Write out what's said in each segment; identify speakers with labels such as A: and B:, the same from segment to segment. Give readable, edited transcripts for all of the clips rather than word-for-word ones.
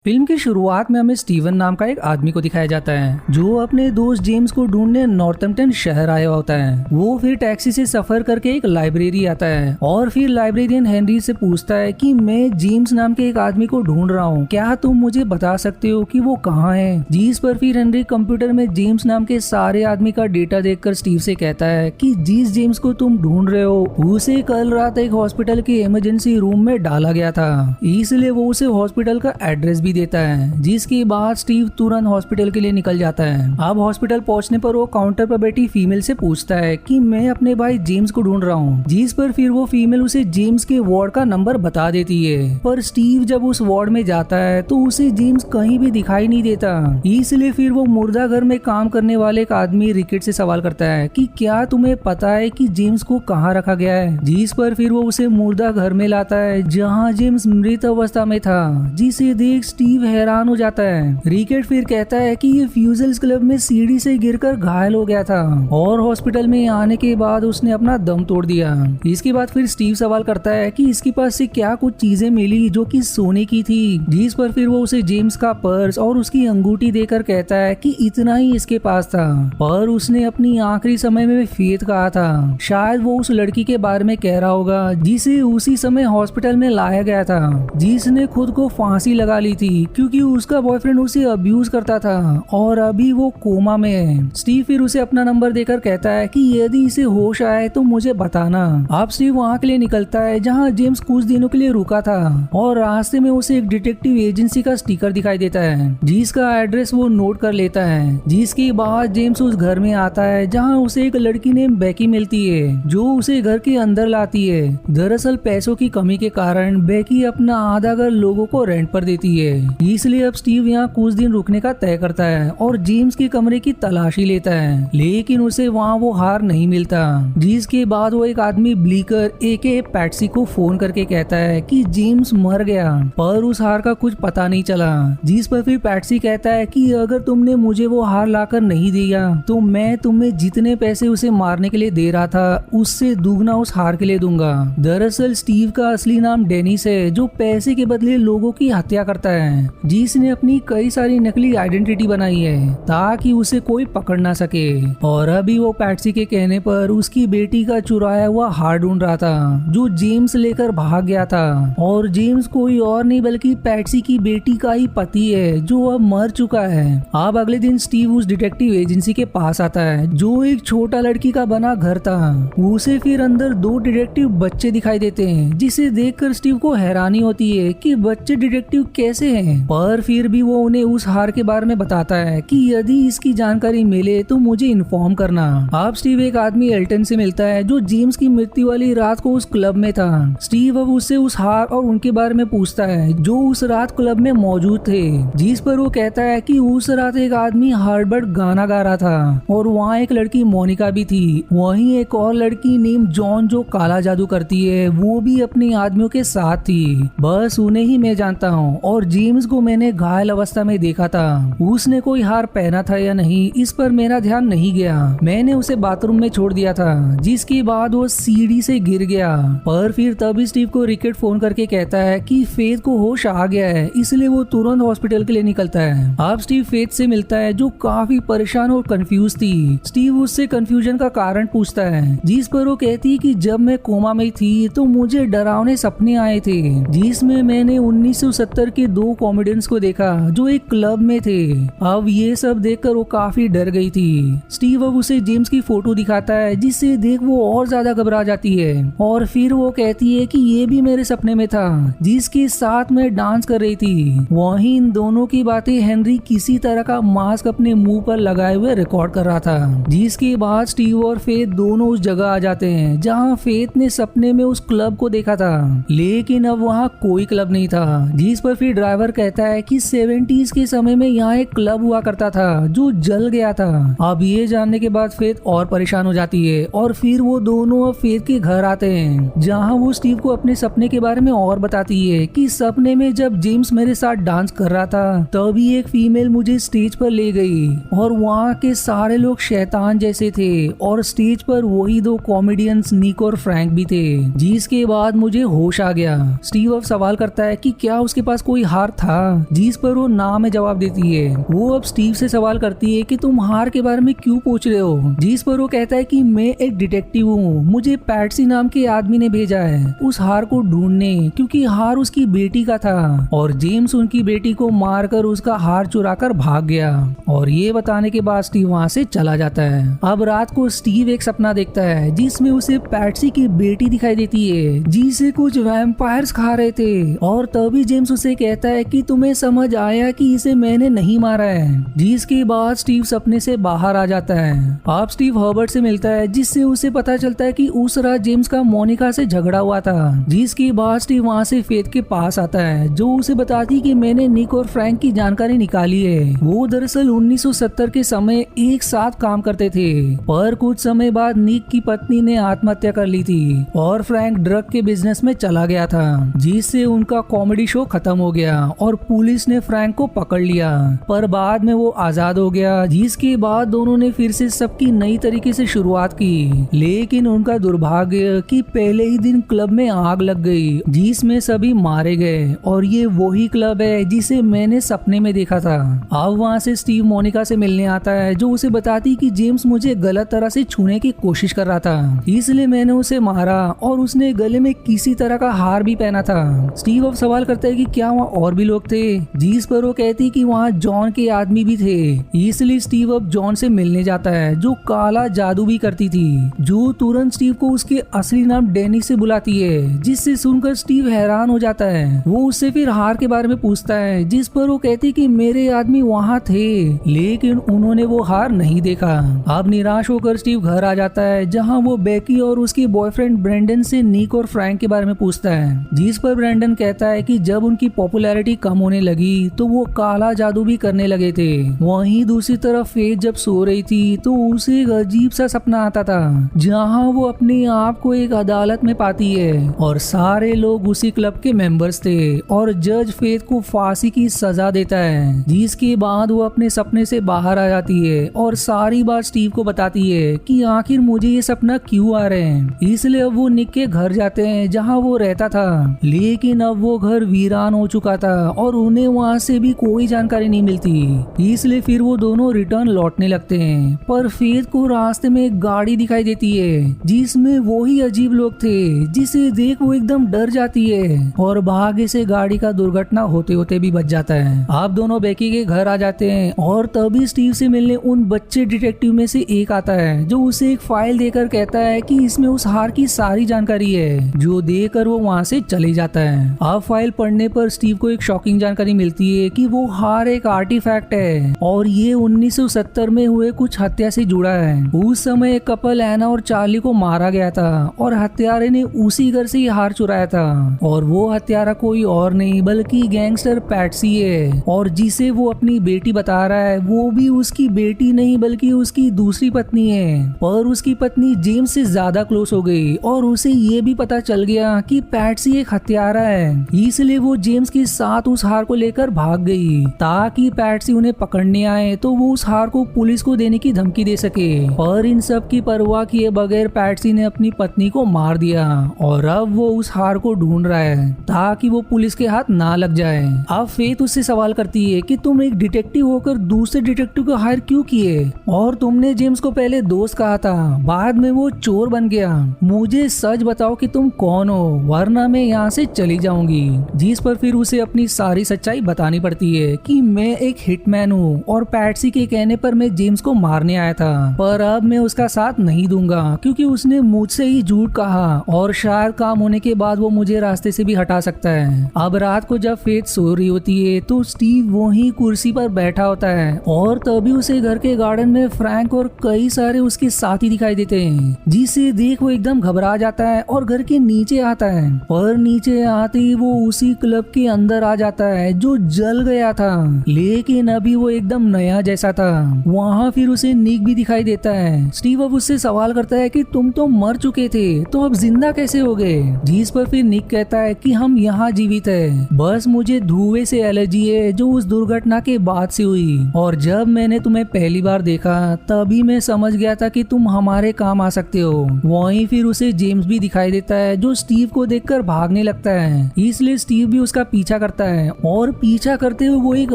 A: Film की शुरुआत में हमें स्टीवन नाम का एक आदमी को दिखाया जाता है जो अपने दोस्त जेम्स को ढूंढने नॉर्थम्पटन शहर आया होता है। वो फिर टैक्सी से सफर करके एक लाइब्रेरी आता है और फिर लाइब्रेरियन हेनरी से पूछता है कि मैं जेम्स नाम के एक आदमी को ढूंढ रहा हूँ, क्या तुम मुझे बता सकते हो कि वो कहाँ है। जिस पर फिर हेनरी कंप्यूटर में जेम्स नाम के सारे आदमी का डेटा देखकर स्टीव से कहता है कि जिस जेम्स को तुम ढूंढ रहे हो उसे कल रात एक हॉस्पिटल के इमरजेंसी रूम में डाला गया था, इसलिए वो उसे हॉस्पिटल का एड्रेस देता है। जिसके बाद स्टीव तुरंत हॉस्पिटल के लिए निकल जाता है। अब हॉस्पिटल पहुंचने पर वो काउंटर पर बैठी फीमेल से पूछता है कि मैं अपने भाई जेम्स को ढूंढ रहा हूँ। जिस पर फिर वो फीमेल उसे जेम्स के वार्ड का नंबर बता देती है। पर स्टीव जब उस वार्ड में जाता है तो उसे जेम्स कहीं भी दिखाई नहीं देता। इसलिए फिर वो मुर्दा घर में काम करने वाले एक आदमी रिकेट से सवाल करता है कि क्या तुम्हें पता है कि जेम्स को कहाँ रखा गया है। जिस पर फिर वो उसे मुर्दा घर में लाता है जहाँ जेम्स मृत अवस्था में था। जिसे देख स्टीव हैरान हो जाता है। रिकेट फिर कहता है कि ये फ्यूजल्स क्लब में सीढ़ी से गिरकर घायल हो गया था और हॉस्पिटल में आने के बाद उसने अपना दम तोड़ दिया। इसके बाद फिर स्टीव सवाल करता है कि इसके पास से क्या कुछ चीजें मिली जो कि सोने की थी। जिस पर फिर वो उसे जेम्स का पर्स और उसकी अंगूठी देकर कहता है कि इतना ही इसके पास था। पर उसने अपनी आखिरी समय में फेथ कहा था, शायद वो उस लड़की के बारे में कह रहा होगा जिसे उसी समय हॉस्पिटल में लाया गया था, जिसने खुद को फांसी लगा ली थी क्योंकि उसका बॉयफ्रेंड उसे अब्यूज करता था और अभी वो कोमा में है। स्टीव फिर उसे अपना नंबर देकर कहता है कि यदि इसे होश आए तो मुझे बताना। अब स्टीव वहाँ के लिए निकलता है जहाँ जेम्स कुछ दिनों के लिए रुका था और रास्ते में उसे एक डिटेक्टिव एजेंसी का स्टिकर दिखाई देता है जिसका एड्रेस वो नोट कर लेता है। जिसके बाद जेम्स उस घर में आता है जहाँ उसे एक लड़की नेम बेकी मिलती है जो उसे घर के अंदर लाती है। दरअसल पैसों की कमी के कारण बेकी अपना आधा घर लोगों को रेंट पर देती है, इसलिए अब स्टीव यहाँ कुछ दिन रुकने का तय करता है और जेम्स के कमरे की तलाशी लेता है, लेकिन उसे वहाँ वो हार नहीं मिलता। जिसके बाद वो एक आदमी ब्लीकर एके पैट्सी को फोन करके कहता है कि जेम्स मर गया, पर उस हार का कुछ पता नहीं चला। जिस पर फिर पैट्सी कहता है कि अगर तुमने मुझे वो हार लाकर नहीं दिया तो मैं तुम्हें जितने पैसे उसे मारने के लिए दे रहा था उससे दुगना उस हार के लिए दूंगा। दरअसल स्टीव का असली नाम डेनिस है जो पैसे के बदले लोगों की हत्या करता है, जिसने अपनी कई सारी नकली आइडेंटिटी बनाई है ताकि उसे कोई पकड़ ना सके। और अभी वो पैट्सी के कहने पर उसकी बेटी का चुराया हुआ हार ढूंढ रहा था जो जेम्स लेकर भाग गया था। और जेम्स कोई और नहीं बल्कि पैट्सी की बेटी का ही पति है जो अब मर चुका है। अब अगले दिन स्टीव उस डिटेक्टिव एजेंसी के पास आता है जो एक छोटा लड़की का बना घर था। उसे फिर अंदर दो डिटेक्टिव बच्चे दिखाई देते हैं जिसे देखकर स्टीव को हैरानी होती है कि बच्चे डिटेक्टिव कैसे हैं। पर फिर भी वो उन्हें उस हार के बारे में बताता है कि यदि इसकी जानकारी मिले तो मुझे इन्फॉर्म करना। अब स्टीव एक आदमी एल्टन से मिलता है जो जेम्स की मृत्यु वाली रात को उस क्लब में था। स्टीव अब उससे उस हार और उनके बारे में पूछता है जो उस रात क्लब में मौजूद थे। जिस पर वो कहता है कि उस रात एक आदमी हार्बर्ट गाना गा रहा था और वहाँ एक लड़की मोनिका भी थी। वहीं एक और लड़की नेम जॉन जो काला जादू करती है वो भी अपने आदमियों के साथ थी। बस उन्हें ही मैं जानता हूँ और जेम्स को मैंने घायल अवस्था में देखा था। उसने कोई हार पहना था या नहीं इस पर मेरा ध्यान नहीं गया, मैंने उसे बाथरूम में छोड़ दिया था। जिसके बाद वो सीढ़ी से गिर गया। पर फिर तभी स्टीव को रिकेट फोन करके कहता है कि फेथ को होश आ गया है, इसलिए वो तुरंत हॉस्पिटल के लिए निकलता है। अब स्टीव फेथ से मिलता है जो काफी परेशान और कंफ्यूज थी। स्टीव उससे कंफ्यूजन का कारण पूछता है जिस पर वो कहती है कि जब मैं कोमा में थी तो मुझे डरावने सपने आए थे जिसमें मैंने 1970 के दो कॉमेडियंस को देखा जो एक क्लब में थे। अब ये सब देखकर वो काफी डर गई थी। स्टीव अब उसे जेम्स की फोटो दिखाता है जिससे देख वो और ज्यादा घबरा जाती है और फिर वो कहती है कि ये भी मेरे सपने में था जिसके साथ मैं डांस कर रही थी। वहीं इन दोनों की बातें हेनरी किसी तरह का मास्क अपने मुंह पर लगाए हुए रिकॉर्ड कर रहा था। जिसके बाद स्टीव और फेथ दोनों उस जगह आ जाते हैं जहाँ फेथ ने सपने में उस क्लब को देखा था, लेकिन अब वहाँ कोई क्लब नहीं था। जिस पर फिर ड्राइवर कहता है कि 70s के समय में यहाँ एक क्लब हुआ करता था जो जल गया था। अब ये जानने के बाद फेथ और परेशान हो जाती है और फिर वो दोनों अब फेथ के घर आते हैं जहाँ वो स्टीव को अपने सपने के बारे में और बताती है कि सपने में जब जेम्स मेरे साथ डांस कर रहा था तभी एक फीमेल मुझे स्टेज पर ले गई और वहाँ के सारे लोग शैतान जैसे थे और स्टेज पर वही दो कॉमेडियंस निक और फ्रैंक भी थे। जिसके बाद मुझे होश आ गया। स्टीव अब सवाल करता है कि क्या उसके पास कोई हार था, जिस पर वो ना में जवाब देती है। वो अब स्टीव से सवाल करती है कि तुम हार के बारे में क्यों पूछ रहे हो, जिस पर वो कहता है कि मैं एक डिटेक्टिव हूँ, मुझे पैट्सी नाम के आदमी ने भेजा है उस हार को ढूंढने, क्योंकि हार उसकी बेटी का था और जेम्स उनकी बेटी को मारकर उसका हार चुराकर भाग गया। और ये बताने के बाद स्टीव वहाँ से चला जाता है। अब रात को स्टीव एक सपना देखता है जिसमें उसे पैट्सी की बेटी दिखाई देती है जिसे कुछ वैम्पायर्स खा रहे थे, और तभी जेम्स उसे कहता है कि तुम्हें समझ आया कि इसे मैंने नहीं मारा है, जिसके बाद स्टीव सपने से बाहर आ जाता है। अब स्टीव हर्बर्ट से मिलता है जिससे उसे पता चलता है कि उस रात जेम्स का मोनिका से झगड़ा हुआ था, जिसके बाद स्टीव वहाँ से फेथ के पास आता है जो उसे बताती कि मैंने निक और फ्रैंक की जानकारी निकाली है। वो दरअसल 1970 के समय एक साथ काम करते थे, पर कुछ समय बाद निक की पत्नी ने आत्महत्या कर ली थी और फ्रैंक ड्रग के बिजनेस में चला गया था, जिससे उनका कॉमेडी शो खत्म हो गया और पुलिस ने फ्रैंक को पकड़ लिया, पर बाद में वो आजाद हो गया, जिसके बाद दोनों ने फिर से सबकी नई तरीके से शुरुआत की। लेकिन उनका दुर्भाग्य कि पहले ही दिन क्लब में आग लग गई जिसमें सभी मारे गए, और ये वही क्लब है जिसे मैंने सपने में देखा था। अब वहाँ से स्टीव मोनिका से मिलने आता है जो उसे बताती कि जेम्स मुझे गलत तरह से छूने की कोशिश कर रहा था, इसलिए मैंने उसे मारा, और उसने गले में किसी तरह का हार भी पहना था। स्टीव अब सवाल करता है कि क्या वहाँ और भी लोग थे, जिस पर वो कहती कि वहाँ जॉन के आदमी भी थे, इसलिए स्टीव अब जॉन से मिलने जाता है जो काला जादू भी करती थी, जो तुरंत स्टीव को उसके असली नाम डैनी से बुलाती है, जिससे सुनकर स्टीव हैरान हो जाता है। वो उससे फिर हार के बारे में पूछता है, जिस पर वो कहती कि मेरे आदमी वहाँ थे लेकिन उन्होंने वो हार नहीं देखा। अब निराश होकर स्टीव घर आ जाता है जहाँ वो बेकी और उसकी बॉयफ्रेंड ब्रेंडन से निक और फ्रैंक के बारे में पूछता है, जिस पर ब्रेंडन कहता है कि जब उनकी पॉपुलैरिटी कम होने लगी तो वो काला जादू भी करने लगे थे। वहीं दूसरी तरफ फेथ जब सो रही थी तो उसे एक अजीब सा सपना आता था जहां वो अपने आप को एक अदालत में पाती है और सारे लोग उसी क्लब के मेंबर्स थे और जज फेथ को फांसी की सजा देता है, जिसके बाद वो अपने सपने से बाहर आ जाती है और सारी बात स्टीव को बताती है कि आखिर मुझे ये सपना क्यों आ रहे हैं। इसलिए अब वो निक के घर जाते हैं जहां वो रहता था, लेकिन अब वो घर वीरान हो चुका था और उन्हें वहां से भी कोई जानकारी नहीं मिलती, इसलिए फिर वो दोनों रिटर्न लौटने लगते हैं। पर फेथ को रास्ते में एक गाड़ी दिखाई देती है जिसमें वही अजीब लोग थे, जिसे देख वो एकदम डर जाती है और भाग्य से गाड़ी का दुर्घटना होते होते भी बच जाता है। आप दोनों बेकी के घर आ जाते हैं और तभी स्टीव से मिलने उन बच्चे डिटेक्टिव में से एक आता है जो उसे एक फाइल देकर कहता है कि इसमें उस हार की सारी जानकारी है, जो देकर वो वहाँ से चले जाता है। अब फाइल पढ़ने पर स्टीव को एक शॉकिंग जानकारी मिलती है कि वो हार एक आर्टिफैक्ट है और ये 1970 में हुए कुछ हत्या से जुड़ा है। उस समय एक कपल एना और चार्ली को मारा गया था और हत्यारे ने उसी घर से ये हार चुराया था, और वो हत्यारा कोई और नहीं बल्कि गैंगस्टर पैट्सी है, और जिसे वो अपनी बेटी बता रहा है वो भी उसकी बेटी नहीं बल्कि उसकी दूसरी पत्नी है। पर उसकी पत्नी जेम्स से ज्यादा क्लोज हो गई और उसे ये भी पता चल गया कि पैट्सी एक हत्यारा है, इसलिए वो जेम्स के साथ उस हार को लेकर भाग गई ताकि पैट्सी उन्हें पकड़ने आए तो वो उस हार को पुलिस को देने की धमकी दे सके। पर इन सब की परवाह किए बगैर पैट्सी ने अपनी पत्नी को मार दिया और अब वो उस हार को ढूंढ रहा है ताकि वो पुलिस के हाथ ना लग जाए। अब फेथ उससे सवाल करती है कि तुम एक डिटेक्टिव होकर दूसरे डिटेक्टिव को हायर क्यों किए, और तुमने जेम्स को पहले दोस्त कहा था, बाद में वो चोर बन गया। मुझे सच बताओ कि तुम कौन हो, वरना मैं यहाँ से चली जाऊंगी। जिस पर फिर उसे अपनी सारी सच्चाई बतानी पड़ती है कि मैं एक हिटमैन हूँ और पैट्सी के कहने पर मैं जेम्स को मारने आया था, पर अब मैं उसका साथ नहीं दूंगा क्योंकि उसने मुझसे ही झूठ कहा और शायद काम होने के बाद वो मुझे रास्ते से भी हटा सकता है। अब रात को जब फेथ सो रही होती है तो स्टीव वहीं कुर्सी पर बैठा होता है और तभी उसे घर के गार्डन में फ्रैंक और कई सारे उसके साथी दिखाई देते हैं, जिसे देख वो एकदम घबरा जाता है और घर के नीचे आता है। पर नीचे आते ही वो उसी क्लब के अंदर आ जाता है जो जल गया था, लेकिन अभी वो एकदम नया जैसा था। वहाँ फिर उसे निक भी दिखाई देता है। स्टीव अब उससे सवाल करता है कि तुम तो मर चुके थे तो अब जिंदा कैसे हो गए, जिस पर फिर निक कहता है कि हम यहाँ जीवित है, बस मुझे धुएं से एलर्जी है जो उस दुर्घटना के बाद से हुई, और जब मैंने तुम्हें पहली बार देखा तभी मैं समझ गया था कि तुम हमारे काम आ सकते हो। वहीं फिर उसे जेम्स भी दिखाई देता है जो स्टीव को देखकर भागने लगता है, इसलिए स्टीव भी उसका पीछा करता जाता है और पीछा करते हुए वो एक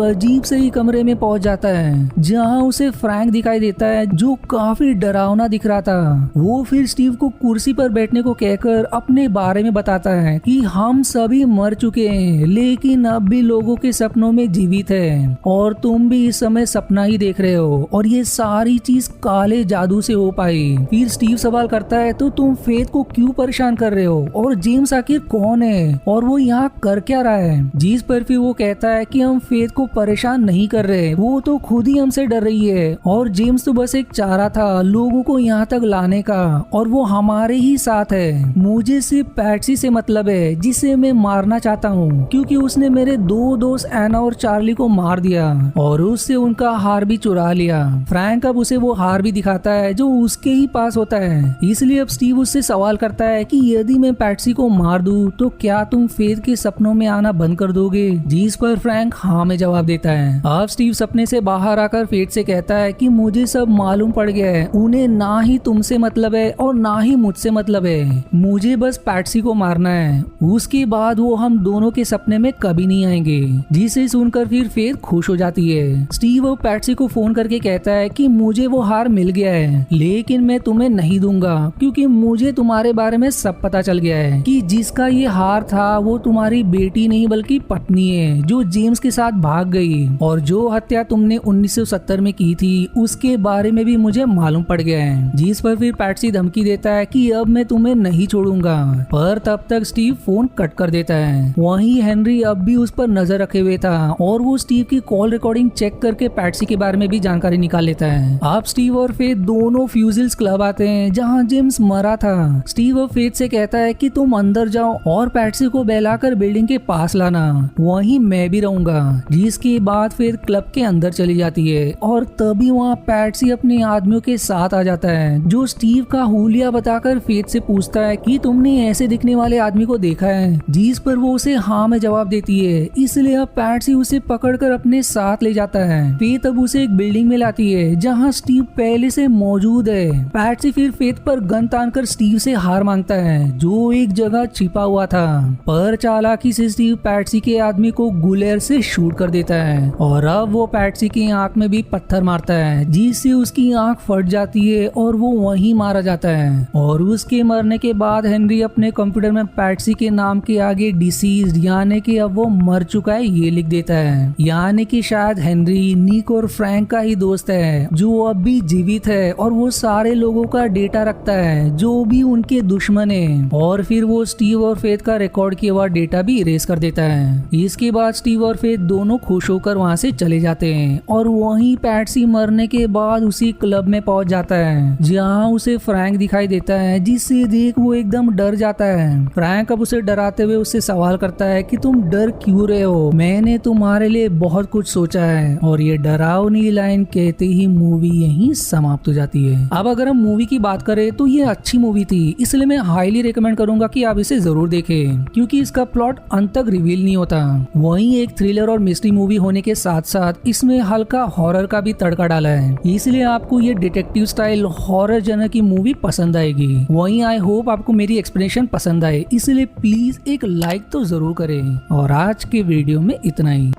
A: अजीब से ही कमरे में पहुंच जाता है जहां उसे फ्रैंक दिखाई देता है जो काफी डरावना दिख रहा था। वो फिर स्टीव को कुर्सी पर बैठने को कहकर अपने बारे में बताता है कि हम सभी मर चुके हैं लेकिन अब भी लोगों के सपनों में जीवित है और तुम भी इस समय सपना ही देख रहे हो और ये सारी चीज काले जादू से हो पाई। फिर स्टीव सवाल करता है तो तुम फेथ को क्यों परेशान कर रहे हो और जेम्स आखिर कौन है और वो यहाँ कर क्या रहा है। जिस पर फिर वो कहता है कि हम फेथ को परेशान नहीं कर रहे, वो तो खुद ही हमसे डर रही है और जेम्स तो बस एक चारा था लोगों को यहाँ तक लाने का और वो हमारे ही साथ है। मुझे सिर्फ पैट्सी से मतलब है जिसे मैं मारना चाहता हूँ क्योंकि उसने मेरे दो दोस्त एना और चार्ली को मार दिया और उससे उनका हार भी चुरा लिया। फ्रैंक अब उसे वो हार भी दिखाता है जो उसके ही पास होता है। इसलिए अब स्टीव उससे सवाल करता है कि यदि मैं पैट्सी को मार दूं तो क्या तुम फेथ के सपनों में आना बंद कर दोगे। जिस पर फ्रैंक हाँ में जवाब देता है। अब स्टीव सपने से बाहर आकर फेथ से कहता है कि मुझे सब मालूम पड़ गया है, उन्हें ना ही तुमसे मतलब है और ना ही मुझसे मतलब है, मुझे बस पैट्सी को मारना है, उसके बाद वो हम दोनों के सपने में कभी नहीं आएंगे। जिसे सुनकर फिर फेथ खुश हो जाती है। स्टीव अब पैट्सी को फोन करके कहता है कि मुझे वो हार मिल गया है लेकिन मैं तुम्हें नहीं दूंगा क्योंकि मुझे तुम्हारे बारे में सब पता चल गया है कि जिसका ये हार था वो तुम्हारी बेटी नहीं बल्कि पत्नी है जो जेम्स के साथ भाग गई और जो हत्या तुमने 1970 में की थी उसके बारे में भी मुझे मालूम पड़ गया है। जिस पर फिर पैट्सी धमकी देता है कि अब मैं तुम्हें नहीं छोड़ूंगा, पर तब तक स्टीव फोन कट कर देता है। वहीं हेनरी अब भी उस पर नजर रखे हुए था और वो स्टीव की कॉल रिकॉर्डिंग चेक करके पैट्सी के बारे में भी जानकारी निकाल लेता है। अब स्टीव और फेथ दोनों फ्यूजिल्स क्लब आते हैं जहां जेम्स मरा था। स्टीव और फेथ से कहता है कि तुम अंदर जाओ और पैट्सी को बहलाकर बिल्डिंग के पास लाना, वहीं मैं भी रहूंगा। जिसके बाद फिर क्लब के अंदर चली जाती है और तभी वहाँ पैट्सी अपने आदमियों के साथ आ जाता है जो स्टीव का हुलिया बताकर फेथ से पूछता है कि तुमने ऐसे दिखने वाले आदमी को देखा है। जिस पर वो उसे हाँ में जवाब देती है। इसलिए अब पैट्सी उसे पकड़कर अपने साथ ले जाता है। फेथ अब उसे एक बिल्डिंग में लाती है जहाँ स्टीव पहले से मौजूद है। पैट्सी फिर फेथ पर गन तानकर स्टीव से हार मांगता है जो एक जगह छिपा हुआ था, पर चालाकी से स्टीव पैट्सी के आदमी को गुलेर से शूट कर देता है और अब वो पैट्सी की आंख में भी पत्थर मारता है जिससे उसकी आंख फट जाती है और वो वहीं मारा जाता है। और उसके मरने के बाद हेनरी अपने कंप्यूटर में पैट्सी के नाम के आगे डिसीज यानी कि अब वो मर चुका है ये लिख देता है, यानी कि शायद हेनरी निक और फ्रैंक का ही दोस्त है जो अब भी जीवित है और वो सारे लोगों का डेटा रखता है जो भी उनके दुश्मन है। और फिर वो स्टीव और फेथ का रिकॉर्ड किया हुआ डेटा भी इरेज कर देता है। इसके बाद स्टीव और फेथ दोनों खुश होकर वहाँ से चले जाते हैं और वहीं पैट्सी मरने के बाद उसी क्लब में पहुंच जाता है जहाँ उसे फ्रैंक दिखाई देता है जिससे देख वो एकदम डर जाता है। फ्रैंक अब उसे डराते हुए उससे सवाल करता है कि तुम डर क्यों रहे हो, मैंने तुम्हारे लिए बहुत कुछ सोचा है। और ये डरावनी लाइन कहते ही मूवी यहीं समाप्त हो जाती है। अब अगर हम मूवी की बात करें तो ये अच्छी मूवी थी, इसलिए मैं हाईली रिकमेंड करूंगा कि आप इसे जरूर देखें क्योंकि इसका प्लॉट अंत तक रिवील नहीं होता। वहीं एक थ्रिलर और मिस्ट्री मूवी होने के साथ साथ इसमें हल्का हॉरर का भी तड़का डाला है, इसलिए आपको ये डिटेक्टिव स्टाइल हॉरर जनर की मूवी पसंद आएगी। वहीं आई होप आपको मेरी एक्सप्लेनेशन पसंद आए, इसलिए प्लीज एक लाइक तो जरूर करें। और आज के वीडियो में इतना ही।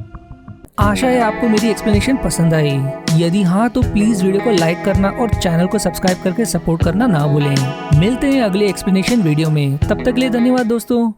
A: आशा है आपको मेरी एक्सप्लेनेशन पसंद आई। यदि हाँ तो प्लीज वीडियो को लाइक करना और चैनल को सब्सक्राइब करके सपोर्ट करना ना भूलें। मिलते हैं अगले एक्सप्लेनेशन वीडियो में, तब तक के लिए धन्यवाद दोस्तों।